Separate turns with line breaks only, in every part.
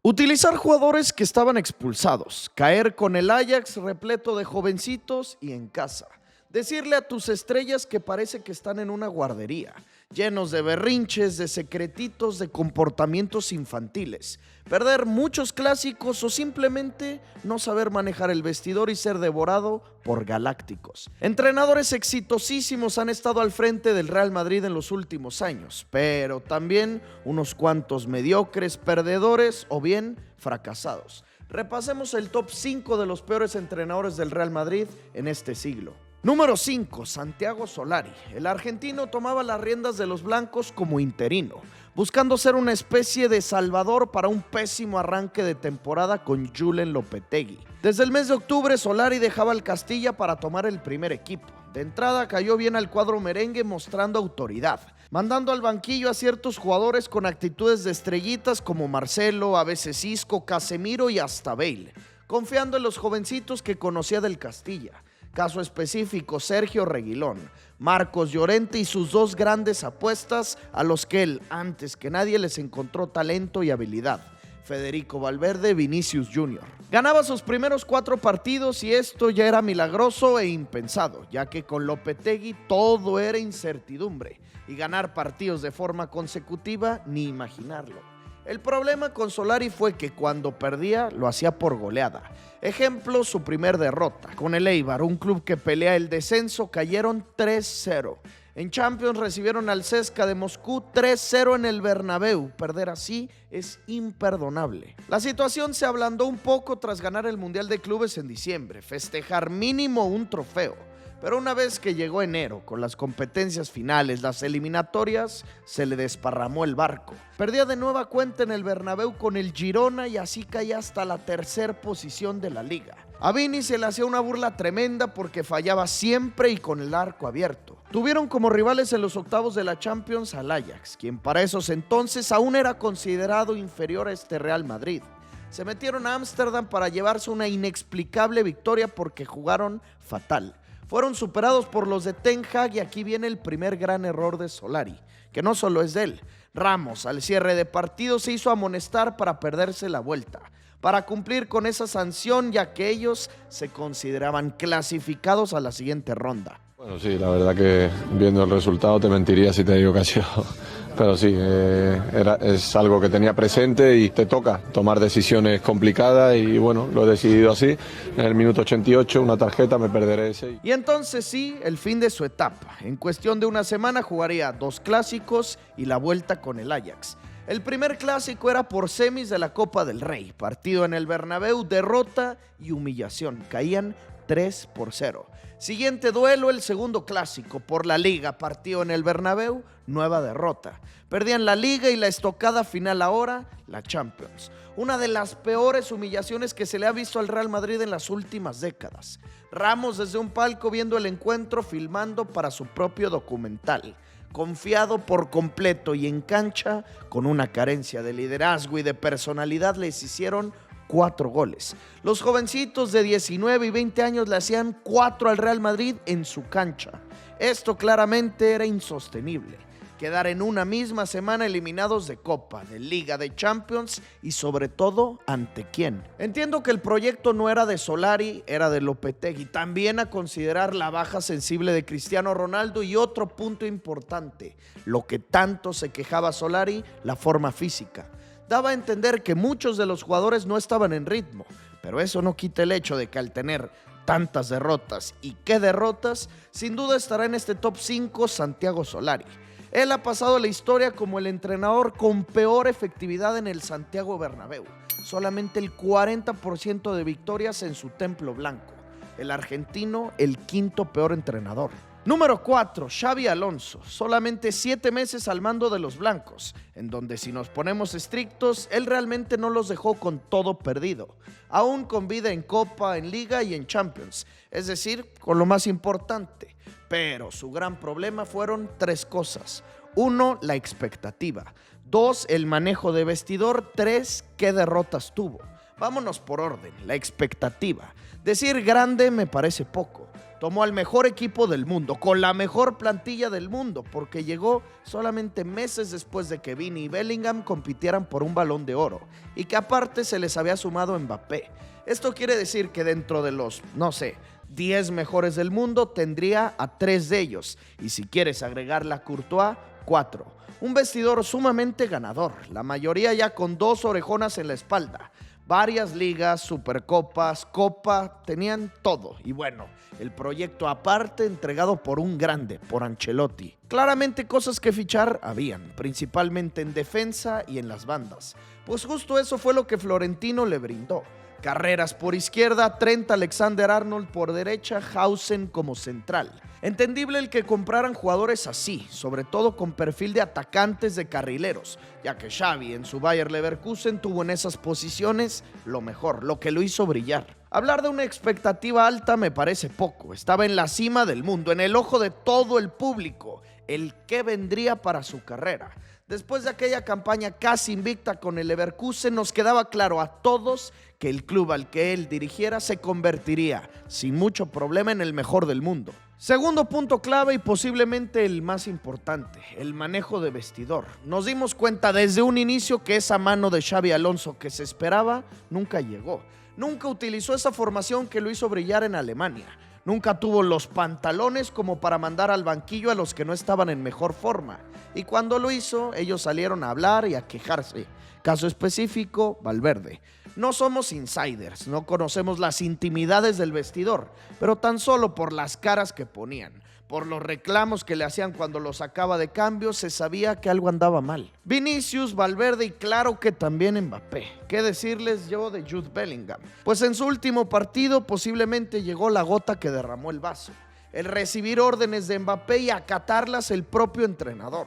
Utilizar jugadores que estaban expulsados, caer con el Ajax repleto de jovencitos y en casa. Decirle a tus estrellas que parece que están en una guardería, llenos de berrinches, de secretitos, de comportamientos infantiles. Perder muchos clásicos o simplemente no saber manejar el vestidor y ser devorado por galácticos. Entrenadores exitosísimos han estado al frente del Real Madrid en los últimos años, pero también unos cuantos mediocres, perdedores o bien fracasados. Repasemos el top 5 de los peores entrenadores del Real Madrid en este siglo. Número 5, Santiago Solari. El argentino tomaba las riendas de los blancos como interino, buscando ser una especie de salvador para un pésimo arranque de temporada con Julen Lopetegui. Desde el mes de octubre, Solari dejaba el Castilla para tomar el primer equipo. De entrada cayó bien al cuadro merengue mostrando autoridad, mandando al banquillo a ciertos jugadores con actitudes de estrellitas como Marcelo, a veces Isco, Casemiro y hasta Bale, confiando en los jovencitos que conocía del Castilla. Caso específico, Sergio Reguilón, Marcos Llorente y sus dos grandes apuestas a los que él, antes que nadie, les encontró talento y habilidad. Federico Valverde, Vinicius Jr. Ganaba sus primeros 4 partidos y esto ya era milagroso e impensado, ya que con Lopetegui todo era incertidumbre y ganar partidos de forma consecutiva ni imaginarlo. El problema con Solari fue que cuando perdía lo hacía por goleada. Ejemplo, su primer derrota con el Eibar, un club que pelea el descenso, cayeron 3-0. En Champions recibieron al CSKA de Moscú 3-0 en el Bernabéu. Perder así es imperdonable. La situación se ablandó un poco tras ganar el Mundial de Clubes en diciembre, festejar mínimo un trofeo. Pero una vez que llegó enero, con las competencias finales, las eliminatorias, se le desparramó el barco. Perdía de nueva cuenta en el Bernabéu con el Girona y así caía hasta la tercera posición de la liga. A Vini se le hacía una burla tremenda porque fallaba siempre y con el arco abierto. Tuvieron como rivales en los octavos de la Champions al Ajax, quien para esos entonces aún era considerado inferior a este Real Madrid. Se metieron a Ámsterdam para llevarse una inexplicable victoria porque jugaron fatal. Fueron superados por los de Ten Hag y aquí viene el primer gran error de Solari, que no solo es de él. Ramos, al cierre de partido, se hizo amonestar para perderse la vuelta, para cumplir con esa sanción, ya que ellos se consideraban clasificados a la siguiente ronda.
Bueno, sí, la verdad que viendo el resultado te mentiría si te digo que ha sido... Pero sí, es algo que tenía presente y te toca tomar decisiones complicadas y bueno, lo he decidido así. En el minuto 88, una tarjeta, me perderé ese.
Y entonces sí, el fin de su etapa. En cuestión de una semana jugaría 2 clásicos y la vuelta con el Ajax. El primer clásico era por semis de la Copa del Rey. Partido en el Bernabéu, derrota y humillación. Caían 3-0. Siguiente duelo, el segundo clásico por la Liga, partido en el Bernabéu, nueva derrota. Perdían la Liga y la estocada final ahora, la Champions. Una de las peores humillaciones que se le ha visto al Real Madrid en las últimas décadas. Ramos desde un palco viendo el encuentro, filmando para su propio documental. Confiado por completo y en cancha, con una carencia de liderazgo y de personalidad, les hicieron 4 goles. Los jovencitos de 19 y 20 años le hacían 4 al Real Madrid en su cancha. Esto claramente era insostenible. Quedar en una misma semana eliminados de Copa, de Liga, de Champions y sobre todo, ¿ante quién? Entiendo que el proyecto no era de Solari, era de Lopetegui. También a considerar la baja sensible de Cristiano Ronaldo y otro punto importante, lo que tanto se quejaba Solari, la forma física. Daba a entender que muchos de los jugadores no estaban en ritmo, pero eso no quita el hecho de que al tener tantas derrotas, y qué derrotas, sin duda estará en este top 5 Santiago Solari. Él ha pasado a la historia como el entrenador con peor efectividad en el Santiago Bernabéu, solamente el 40% de victorias en su templo blanco. El argentino, el 5º peor entrenador. Número 4, Xabi Alonso, solamente 7 meses al mando de los blancos, en donde si nos ponemos estrictos, él realmente no los dejó con todo perdido, aún con vida en Copa, en Liga y en Champions, es decir, con lo más importante. Pero su gran problema fueron 3 cosas. 1, la expectativa. 2, el manejo de vestidor. 3, qué derrotas tuvo. Vámonos por orden, la expectativa. Decir grande me parece poco. tomó al mejor equipo del mundo, con la mejor plantilla del mundo, porque llegó solamente meses después de que Vini y Bellingham compitieran por un Balón de Oro, y que aparte se les había sumado Mbappé. Esto quiere decir que dentro de los, 10 mejores del mundo tendría a 3 de ellos, y si quieres agregarle a Courtois, 4. Un vestidor sumamente ganador, la mayoría ya con 2 orejonas en la espalda. Varias ligas, supercopas, copa, tenían todo. Y bueno, el proyecto aparte entregado por un grande, por Ancelotti. Claramente cosas que fichar habían, principalmente en defensa y en las bandas. Pues justo eso fue lo que Florentino le brindó. Carreras por izquierda, Trent Alexander-Arnold por derecha, Hausen como central. Entendible el que compraran jugadores así, sobre todo con perfil de atacantes de carrileros, ya que Xavi en su Bayer Leverkusen tuvo en esas posiciones lo mejor, lo que lo hizo brillar. Hablar de una expectativa alta me parece poco, estaba en la cima del mundo, en el ojo de todo el público, el que vendría para su carrera. Después de aquella campaña casi invicta con el Leverkusen, nos quedaba claro a todos que el club al que él dirigiera se convertiría, sin mucho problema, en el mejor del mundo. Segundo punto clave y posiblemente el más importante, el manejo de vestidor. Nos dimos cuenta desde un inicio que esa mano de Xabi Alonso que se esperaba nunca llegó. Nunca utilizó esa formación que lo hizo brillar en Alemania. Nunca tuvo los pantalones como para mandar al banquillo a los que no estaban en mejor forma. Y cuando lo hizo, ellos salieron a hablar y a quejarse. Caso específico, Valverde. No somos insiders, no conocemos las intimidades del vestidor, pero tan solo por las caras que ponían, por los reclamos que le hacían cuando lo sacaba de cambio, se sabía que algo andaba mal. Vinicius, Valverde y claro que también Mbappé. ¿Qué decirles yo de Jude Bellingham? Pues en su último partido posiblemente llegó la gota que derramó el vaso. El recibir órdenes de Mbappé y acatarlas el propio entrenador.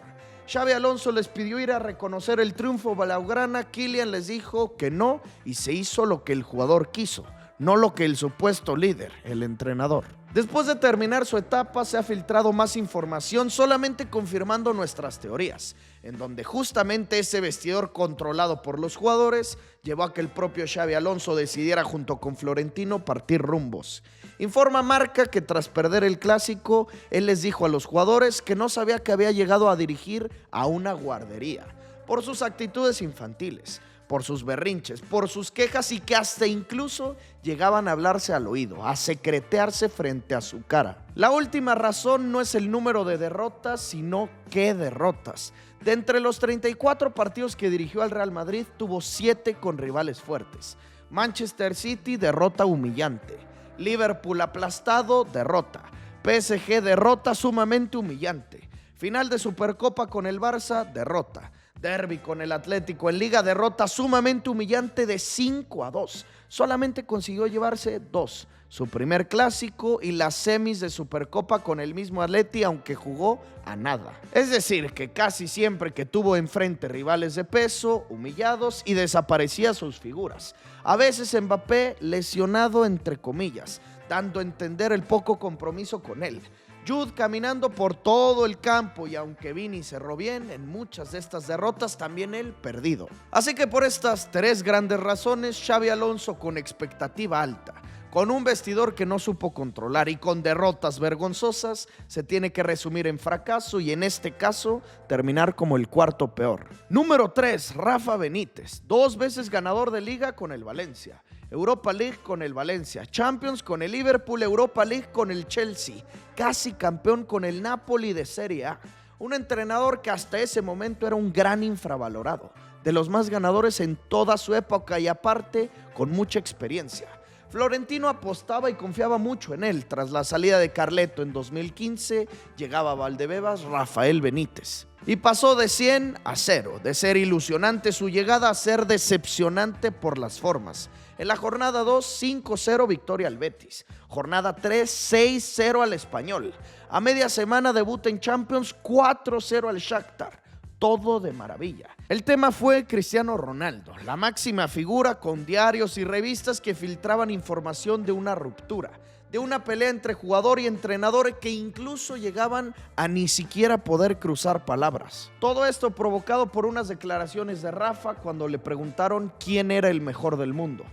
Xabi Alonso les pidió ir a reconocer el triunfo blaugrana, Kylian les dijo que no y se hizo lo que el jugador quiso, no lo que el supuesto líder, el entrenador. Después de terminar su etapa se ha filtrado más información solamente confirmando nuestras teorías, en donde justamente ese vestidor controlado por los jugadores llevó a que el propio Xabi Alonso decidiera junto con Florentino partir rumbos. Informa Marca que tras perder el clásico, él les dijo a los jugadores que no sabía que había llegado a dirigir a una guardería, por sus actitudes infantiles, por sus berrinches, por sus quejas y que hasta incluso llegaban a hablarse al oído, a secretearse frente a su cara. La última razón no es el número de derrotas, sino qué derrotas. De entre los 34 partidos que dirigió al Real Madrid, tuvo 7 con rivales fuertes. Manchester City, derrota humillante. Liverpool aplastado, derrota. PSG, derrota sumamente humillante. Final de Supercopa con el Barça, derrota. Derby con el Atlético en Liga, derrota sumamente humillante de 5-2. Solamente consiguió llevarse 2. Su primer clásico y las semis de Supercopa con el mismo Atleti, aunque jugó a nada. Es decir, que casi siempre que tuvo enfrente rivales de peso, humillados y desaparecía sus figuras. A veces Mbappé lesionado entre comillas, dando a entender el poco compromiso con él. Jude caminando por todo el campo y aunque Vini cerró bien, en muchas de estas derrotas también él perdido. Así que por estas 3 grandes razones, Xabi Alonso con expectativa alta, con un vestidor que no supo controlar y con derrotas vergonzosas, se tiene que resumir en fracaso y en este caso terminar como el cuarto peor. Número 3, Rafa Benítez, 2 veces ganador de Liga con el Valencia. Europa League con el Valencia, Champions con el Liverpool, Europa League con el Chelsea, casi campeón con el Napoli de Serie A. Un entrenador que hasta ese momento era un gran infravalorado, de los más ganadores en toda su época y aparte con mucha experiencia. Florentino apostaba y confiaba mucho en él. Tras la salida de Carleto en 2015, llegaba a Valdebebas Rafael Benítez. Y pasó de 100 a 0, de ser ilusionante su llegada a ser decepcionante por las formas. En la jornada 2, 5-0 victoria al Betis. Jornada 3, 6-0 al Español. A media semana debuta en Champions, 4-0 al Shakhtar. Todo de maravilla. El tema fue Cristiano Ronaldo, la máxima figura con diarios y revistas que filtraban información de una ruptura, de una pelea entre jugador y entrenador que incluso llegaban a ni siquiera poder cruzar palabras. Todo esto provocado por unas declaraciones de Rafa cuando le preguntaron quién era el mejor del mundo.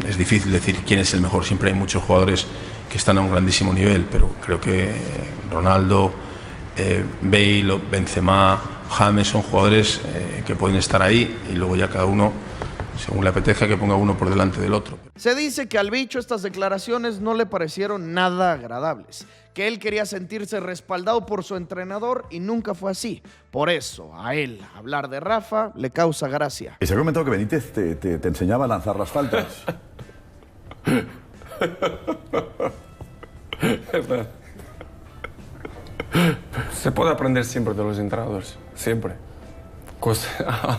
Es difícil decir quién es el mejor, siempre hay muchos jugadores que están a un grandísimo nivel, pero creo que Ronaldo, Bale, Benzema, James son jugadores que pueden estar ahí y luego ya cada uno, según le apetezca, que ponga uno por delante del otro.
Se dice que al bicho estas declaraciones no le parecieron nada agradables, que él quería sentirse respaldado por su entrenador y nunca fue así. Por eso, a él hablar de Rafa le causa gracia.
Y se ha comentado que Benítez te enseñaba a lanzar las faltas.
Se puede aprender siempre de los entrenadores, siempre.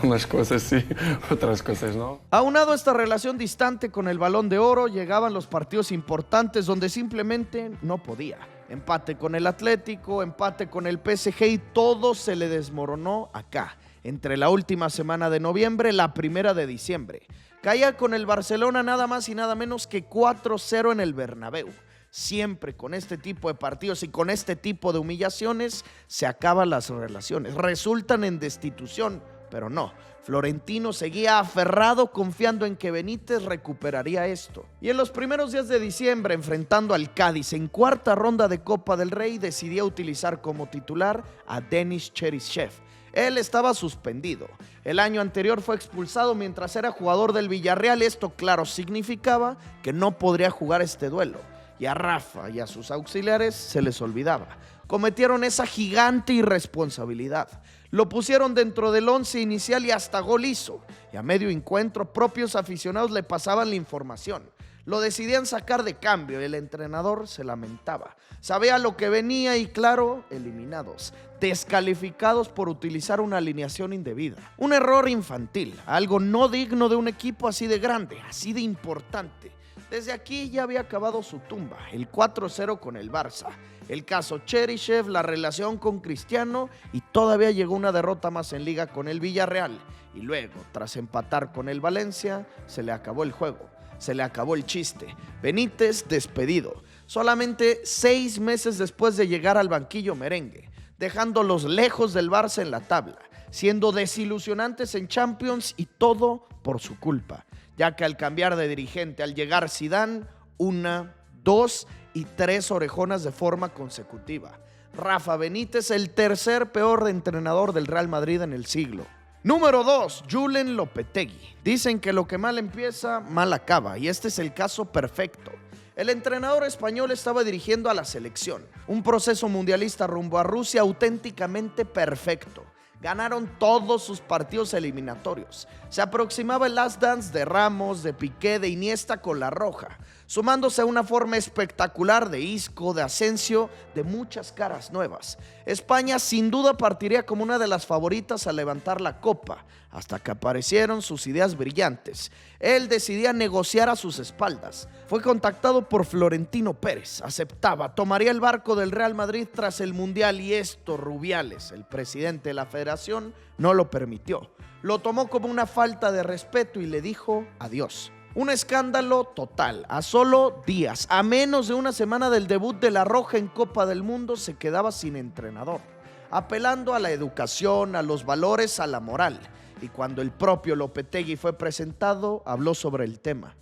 Unas cosas sí, otras cosas no.
Aunado a esta relación distante con el Balón de Oro, llegaban los partidos importantes donde simplemente no podía. Empate con el Atlético, empate con el PSG y todo se le desmoronó acá. Entre la última semana de noviembre, la primera de diciembre. Caía con el Barcelona nada más y nada menos que 4-0 en el Bernabéu. Siempre con este tipo de partidos y con este tipo de humillaciones se acaban las relaciones, resultan en destitución, pero no. Florentino seguía aferrado confiando en que Benítez recuperaría esto. Y en los primeros días de diciembre, enfrentando al Cádiz en cuarta ronda de Copa del Rey, decidía utilizar como titular a Denis Cheryshev. Él estaba suspendido. El año anterior fue expulsado mientras era jugador del Villarreal. Esto, claro, significaba que no podría jugar este duelo. Y a Rafa y a sus auxiliares se les olvidaba. Cometieron esa gigante irresponsabilidad. Lo pusieron dentro del 11 inicial y hasta gol hizo. Y a medio encuentro, propios aficionados le pasaban la información. Lo decidían sacar de cambio y el entrenador se lamentaba. Sabía lo que venía y, claro, eliminados, descalificados por utilizar una alineación indebida. Un error infantil, algo no digno de un equipo así de grande, así de importante. Desde aquí ya había acabado su tumba, el 4-0 con el Barça, el caso Cheryshev, la relación con Cristiano y todavía llegó una derrota más en Liga con el Villarreal. Y luego, tras empatar con el Valencia, se le acabó el juego, se le acabó el chiste. Benítez despedido, solamente 6 meses después de llegar al banquillo merengue, dejándolos lejos del Barça en la tabla, siendo desilusionantes en Champions y todo por su culpa. Ya que al cambiar de dirigente, al llegar Zidane, 1, 2 y 3 orejonas de forma consecutiva. Rafa Benítez, el tercer peor entrenador del Real Madrid en el siglo. Número 2, Julen Lopetegui. Dicen que lo que mal empieza, mal acaba, y este es el caso perfecto. El entrenador español estaba dirigiendo a la selección, un proceso mundialista rumbo a Rusia auténticamente perfecto. Ganaron todos sus partidos eliminatorios. Se aproximaba el last dance de Ramos, de Piqué, de Iniesta con la roja, sumándose a una forma espectacular de Isco, de Asensio, de muchas caras nuevas. España sin duda partiría como una de las favoritas a levantar la copa, hasta que aparecieron sus ideas brillantes. Él decidía negociar a sus espaldas. Fue contactado por Florentino Pérez, aceptaba, tomaría el barco del Real Madrid tras el Mundial y esto Rubiales, el presidente de la federación, no lo permitió. Lo tomó como una falta de respeto y le dijo adiós. Un escándalo total. A solo días, a menos de una semana del debut de La Roja en Copa del Mundo, se quedaba sin entrenador, apelando a la educación, a los valores, a la moral. Y cuando el propio Lopetegui fue presentado, habló sobre el tema.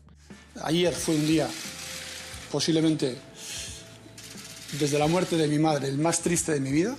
Ayer fue un día, posiblemente desde la muerte de mi madre, el más triste de mi vida.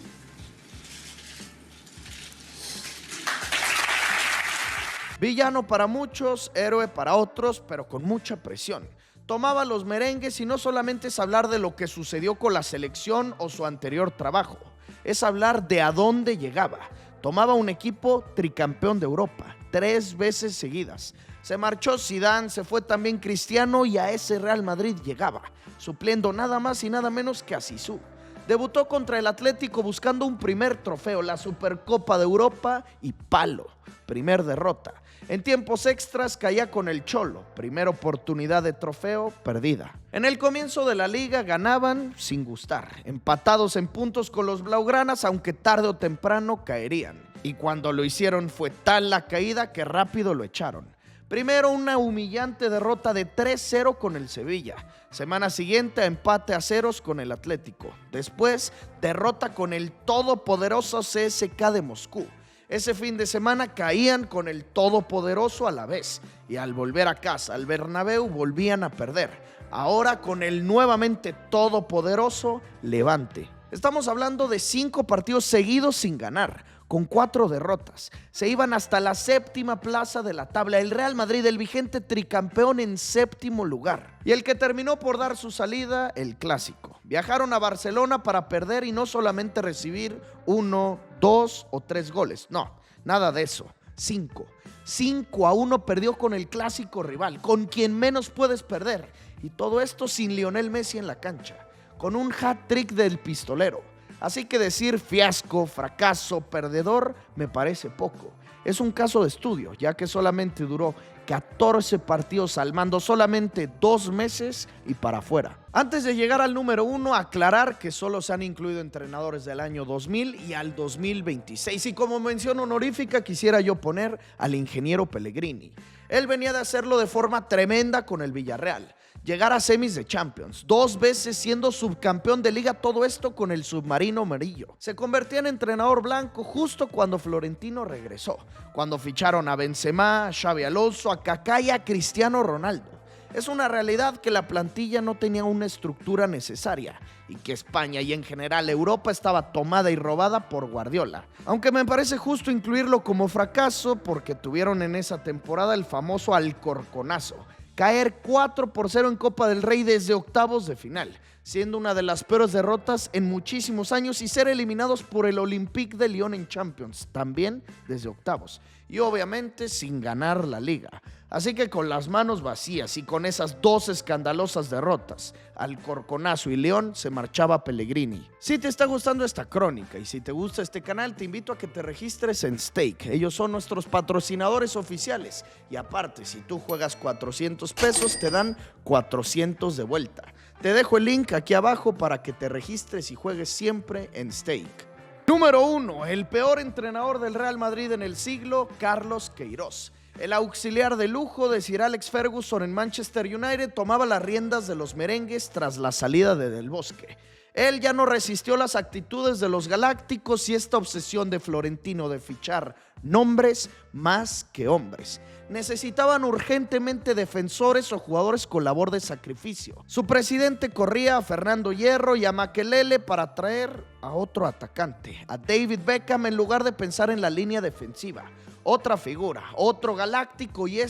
Villano para muchos, héroe para otros, pero con mucha presión. Tomaba los merengues y no solamente es hablar de lo que sucedió con la selección o su anterior trabajo, es hablar de a dónde llegaba. Tomaba un equipo tricampeón de Europa, 3 veces seguidas. Se marchó Zidane, se fue también Cristiano y a ese Real Madrid llegaba, supliendo nada más y nada menos que a Zizou. Debutó contra el Atlético buscando un primer trofeo, la Supercopa de Europa y palo, primer derrota. En tiempos extras caía con el Cholo, primera oportunidad de trofeo perdida. En el comienzo de la liga ganaban sin gustar, empatados en puntos con los blaugranas, aunque tarde o temprano caerían. Y cuando lo hicieron fue tal la caída que rápido lo echaron. Primero, una humillante derrota de 3-0 con el Sevilla. Semana siguiente, empate a ceros con el Atlético. Después, derrota con el todopoderoso CSKA de Moscú. Ese fin de semana caían con el todopoderoso Alavés. Y al volver a casa, al Bernabéu, volvían a perder. Ahora con el nuevamente todopoderoso Levante. Estamos hablando de 5 partidos seguidos sin ganar, con 4 derrotas. Se iban hasta la 7ª plaza de la tabla. El Real Madrid, el vigente tricampeón, en 7º lugar. Y el que terminó por dar su salida, el Clásico. Viajaron a Barcelona para perder y no solamente recibir 1, 2 o 3 goles. No, nada de eso. 5-1 perdió con el clásico rival, con quien menos puedes perder. Y todo esto sin Lionel Messi en la cancha, con un hat-trick del pistolero. Así que decir fiasco, fracaso, perdedor, me parece poco. Es un caso de estudio, ya que solamente duró 14 partidos al mando, solamente 2 meses y para afuera. Antes de llegar al número 1, aclarar que solo se han incluido entrenadores del año 2000 y al 2026. Y como mención honorífica, quisiera yo poner al ingeniero Pellegrini. Él venía de hacerlo de forma tremenda con el Villarreal. Llegar a semis de Champions, 2 veces siendo subcampeón de liga, todo esto con el submarino amarillo. Se convertía en entrenador blanco justo cuando Florentino regresó, cuando ficharon a Benzema, a Xabi Alonso, a Kaká y a Cristiano Ronaldo. Es una realidad que la plantilla no tenía una estructura necesaria y que España y en general Europa estaba tomada y robada por Guardiola. Aunque me parece justo incluirlo como fracaso porque tuvieron en esa temporada el famoso Alcorconazo. Caer 4-0 en Copa del Rey desde octavos de final, siendo una de las peores derrotas en muchísimos años, y ser eliminados por el Olympique de Lyon en Champions, también desde octavos. Y obviamente sin ganar la liga. Así que con las manos vacías y con esas 2 escandalosas derrotas, Alcorconazo y León, se marchaba Pellegrini. Si te está gustando esta crónica y si te gusta este canal, te invito a que te registres en Stake. Ellos son nuestros patrocinadores oficiales. Y aparte, si tú juegas 400 pesos, te dan 400 de vuelta. Te dejo el link aquí abajo para que te registres y juegues siempre en Stake. Número 1. El peor entrenador del Real Madrid en el siglo, Carlos Queiroz. El auxiliar de lujo de Sir Alex Ferguson en Manchester United tomaba las riendas de los merengues tras la salida de Del Bosque. Él ya no resistió las actitudes de los galácticos y esta obsesión de Florentino de fichar nombres más que hombres. Necesitaban urgentemente defensores o jugadores con labor de sacrificio. Su presidente corría a Fernando Hierro y a Makelele para traer a otro atacante, a David Beckham, en lugar de pensar en la línea defensiva. Otra figura, otro galáctico y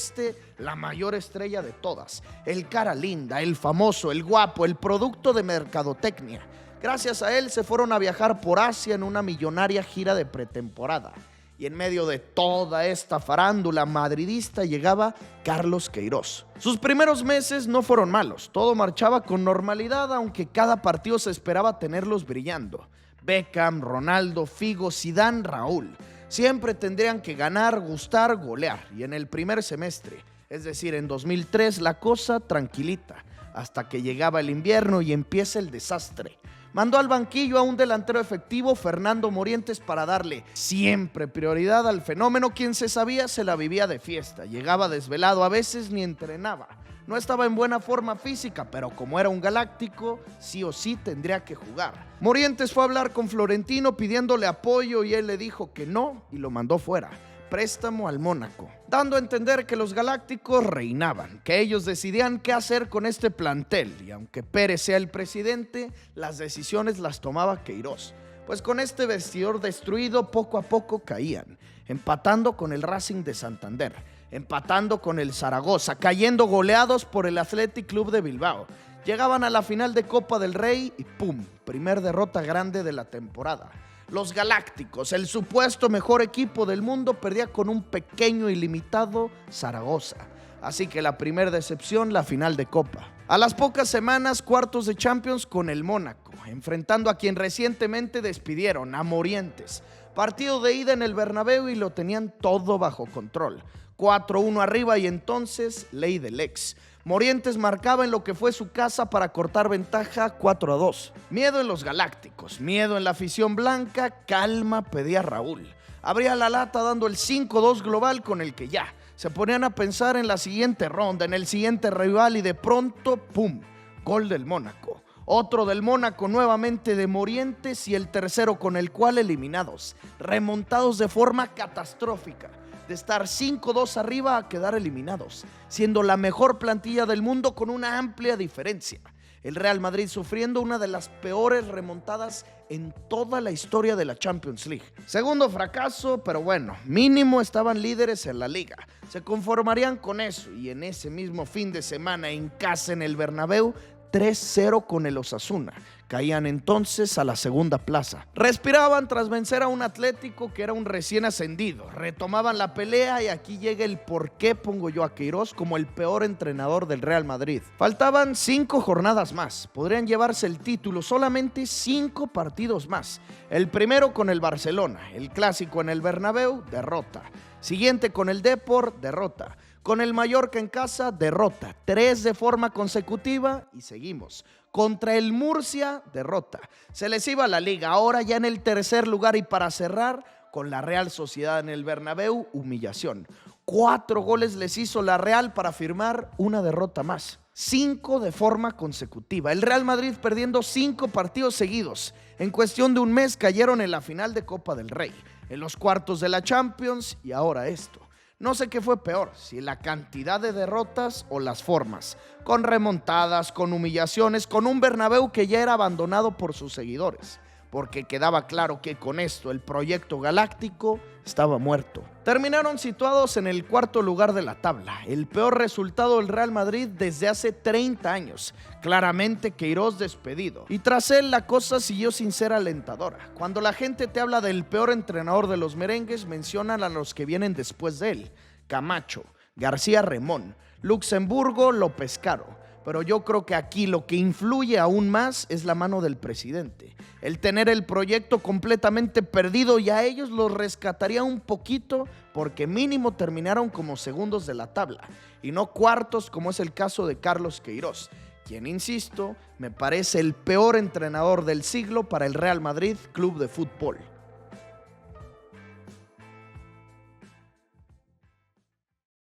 la mayor estrella de todas. El cara linda, el famoso, el guapo, el producto de mercadotecnia. Gracias a él se fueron a viajar por Asia en una millonaria gira de pretemporada. Y en medio de toda esta farándula madridista llegaba Carlos Queiroz. Sus primeros meses no fueron malos, todo marchaba con normalidad, aunque cada partido se esperaba tenerlos brillando. Beckham, Ronaldo, Figo, Zidane, Raúl. Siempre tendrían que ganar, gustar, golear. Y en el primer semestre, es decir, en 2003, la cosa tranquilita, hasta que llegaba el invierno y empieza el desastre. Mandó al banquillo a un delantero efectivo, Fernando Morientes, para darle siempre prioridad al fenómeno, quien se sabía se la vivía de fiesta. Llegaba desvelado, a veces ni entrenaba. No estaba en buena forma física, pero como era un galáctico, sí o sí tendría que jugar. Morientes fue a hablar con Florentino pidiéndole apoyo y él le dijo que no y lo mandó fuera. Préstamo al Mónaco, dando a entender que los galácticos reinaban, que ellos decidían qué hacer con este plantel, y aunque Pérez sea el presidente, las decisiones las tomaba Queiroz. Pues con este vestidor destruido poco a poco caían, empatando con el Racing de Santander, empatando con el Zaragoza, cayendo goleados por el Athletic Club de Bilbao. Llegaban a la final de Copa del Rey y ¡pum! Primer derrota grande de la temporada. Los galácticos, el supuesto mejor equipo del mundo, perdía con un pequeño y limitado Zaragoza. Así que la primera decepción, la final de Copa. A las pocas semanas, cuartos de Champions con el Mónaco, enfrentando a quien recientemente despidieron, a Morientes. Partido de ida en el Bernabéu y lo tenían todo bajo control. 4-1 arriba y entonces ley del ex. Morientes marcaba en lo que fue su casa para cortar ventaja 4-2. Miedo en los galácticos, miedo en la afición blanca, calma pedía Raúl. Abría la lata dando el 5-2 global con el que ya Se ponían a pensar en la siguiente ronda, en el siguiente rival y de pronto, ¡pum!, gol del Mónaco. Otro del Mónaco nuevamente de Morientes y el tercero con el cual eliminados, remontados de forma catastrófica, de estar 5-2 arriba a quedar eliminados, siendo la mejor plantilla del mundo con una amplia diferencia. El Real Madrid sufriendo una de las peores remontadas en toda la historia de la Champions League. Segundo fracaso, pero bueno, mínimo estaban líderes en la liga. Se conformarían con eso y en ese mismo fin de semana en casa en el Bernabéu, 3-0 con el Osasuna. Caían entonces a la segunda plaza. Respiraban tras vencer a un Atlético que era un recién ascendido. Retomaban la pelea y aquí llega el por qué pongo yo a Queiroz como el peor entrenador del Real Madrid. Faltaban 5 jornadas más. Podrían llevarse el título, solamente 5 partidos más. El primero con el Barcelona, el clásico en el Bernabéu, derrota. Siguiente con el Depor, derrota. Con el Mallorca en casa, derrota. 3 de forma consecutiva y seguimos. Contra el Murcia, derrota. Se les iba la liga, ahora ya en el tercer lugar y para cerrar, con la Real Sociedad en el Bernabéu, humillación. 4 goles les hizo la Real para firmar una derrota más. 5 de forma consecutiva. El Real Madrid perdiendo 5 partidos seguidos. En cuestión de un mes cayeron en la final de Copa del Rey, en los cuartos de la Champions y ahora esto. No sé qué fue peor, si la cantidad de derrotas o las formas, con remontadas, con humillaciones, con un Bernabéu que ya era abandonado por sus seguidores, porque quedaba claro que con esto el proyecto galáctico estaba muerto. Terminaron situados en el cuarto lugar de la tabla, el peor resultado del Real Madrid desde hace 30 años, claramente Queiroz despedido. Y tras él la cosa siguió sin ser alentadora. Cuando la gente te habla del peor entrenador de los merengues, mencionan a los que vienen después de él: Camacho, García Remón, Luxemburgo, López Caro. Pero yo creo que aquí lo que influye aún más es la mano del presidente. El tener el proyecto completamente perdido y a ellos los rescataría un poquito porque mínimo terminaron como segundos de la tabla y no cuartos como es el caso de Carlos Queiroz, quien, insisto, me parece el peor entrenador del siglo para el Real Madrid Club de Fútbol.